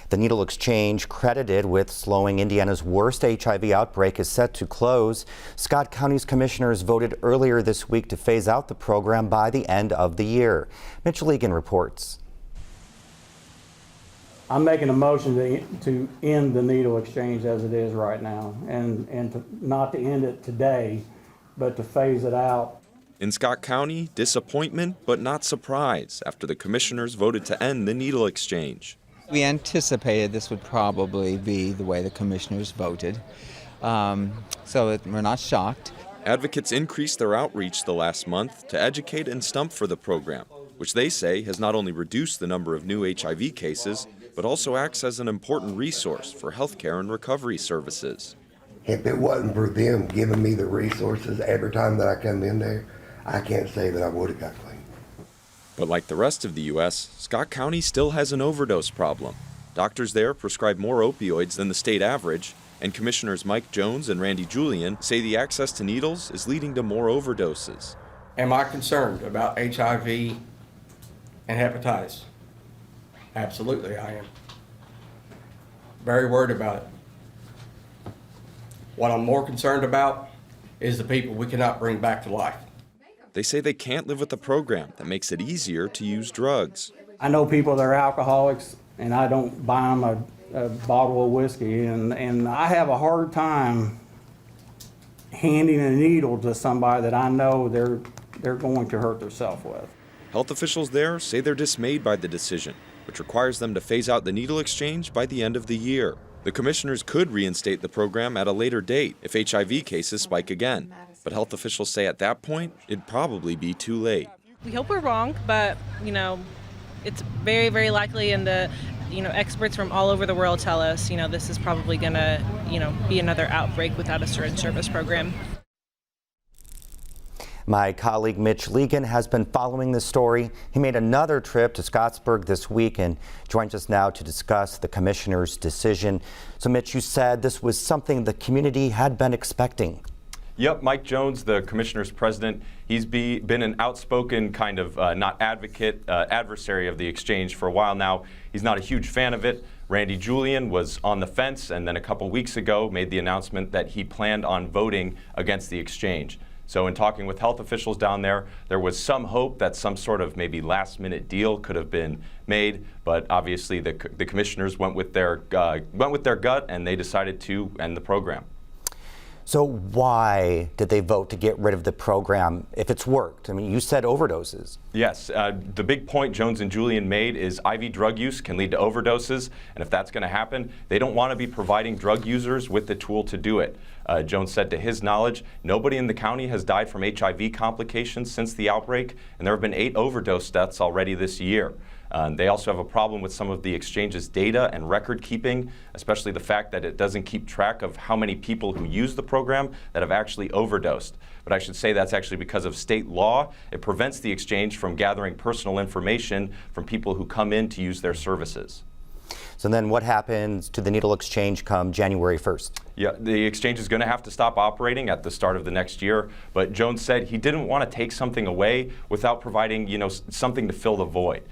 The needle exchange, credited with slowing Indiana's worst HIV outbreak, is set to close. Scott County's commissioners voted earlier this week to phase out the program by the end of the year. Mitch Legan reports. I'm making a motion to end the needle exchange as it is right now, and not to end it today, but to phase it out. In Scott County, disappointment but not surprise after the commissioners voted to end the needle exchange. We anticipated this would probably be the way the commissioners voted, so we're not shocked. Advocates increased their outreach the last month to educate and stump for the program, which they say has not only reduced the number of new HIV cases, but also acts as an important resource for healthcare and recovery services. If it wasn't for them giving me the resources every time that I come in there, I can't say that I would have got clean. But like the rest of the U.S., Scott County still has an overdose problem. Doctors there prescribe more opioids than the state average, and Commissioners Mike Jones and Randy Julian say the access to needles is leading to more overdoses. Am I concerned about HIV and hepatitis? Absolutely, I am. Very worried about it. What I'm more concerned about is the people we cannot bring back to life. They say they can't live with a program that makes it easier to use drugs. I know people that are alcoholics, and I don't buy them a bottle of whiskey, and I have a hard time handing a needle to somebody that I know they're going to hurt themselves with. Health officials there say they're dismayed by the decision, which requires them to phase out the needle exchange by the end of the year. The commissioners could reinstate the program at a later date if HIV cases spike again. But health officials say at that point, it'd probably be too late. We hope we're wrong, but, it's very, very likely, and the, experts from all over the world tell us, this is probably going to, be another outbreak without a syringe service program. My colleague Mitch Legan has been following this story. He made another trip to Scottsburg this week and joins us now to discuss the commissioner's decision. So Mitch, you said this was something the community had been expecting. Yep, Mike Jones, the commissioner's president, he's been an outspoken kind of not advocate, adversary of the exchange for a while now. He's not a huge fan of it. Randy Julian was on the fence, and then a couple weeks ago made the announcement that he planned on voting against the exchange. So in talking with health officials down there, there was some hope that some sort of maybe last-minute deal could have been made, but obviously the commissioners went with their gut, and they decided to end the program. So why did they vote to get rid of the program if it's worked? I mean, you said overdoses. Yes, the big point Jones and Julian made is IV drug use can lead to overdoses, and if that's going to happen, they don't want to be providing drug users with the tool to do it. Jones said to his knowledge, nobody in the county has died from HIV complications since the outbreak, and there have been 8 overdose deaths already this year. They also have a problem with some of the exchange's data and record keeping, especially the fact that it doesn't keep track of how many people who use the program that have actually overdosed. But I should say that's actually because of state law. It prevents the exchange from gathering personal information from people who come in to use their services. So then what happens to the needle exchange come January 1st? Yeah, the exchange is going to have to stop operating at the start of the next year, but Jones said he didn't want to take something away without providing, something to fill the void.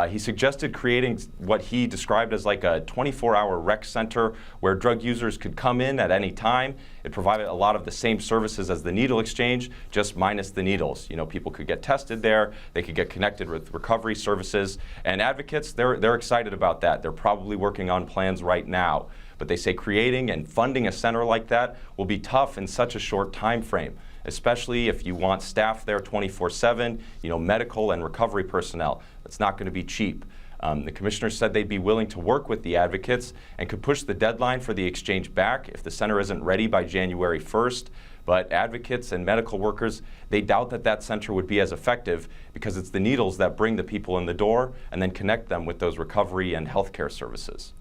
He suggested creating what he described as like a 24-hour rec center where drug users could come in at any time. It provided a lot of the same services as the needle exchange, just minus the needles. People could get tested there, they could get connected with recovery services, and advocates, they're excited about that. They're probably working on plans right now. But they say creating and funding a center like that will be tough in such a short time frame, especially if you want staff there 24/7, medical and recovery personnel. That's not going to be cheap. The commissioners said they'd be willing to work with the advocates and could push the deadline for the exchange back if the center isn't ready by January 1st. But advocates and medical workers, they doubt that that center would be as effective because it's the needles that bring the people in the door and then connect them with those recovery and healthcare services.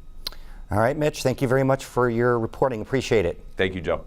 All right, Mitch, thank you very much for your reporting. Appreciate it. Thank you, Joe.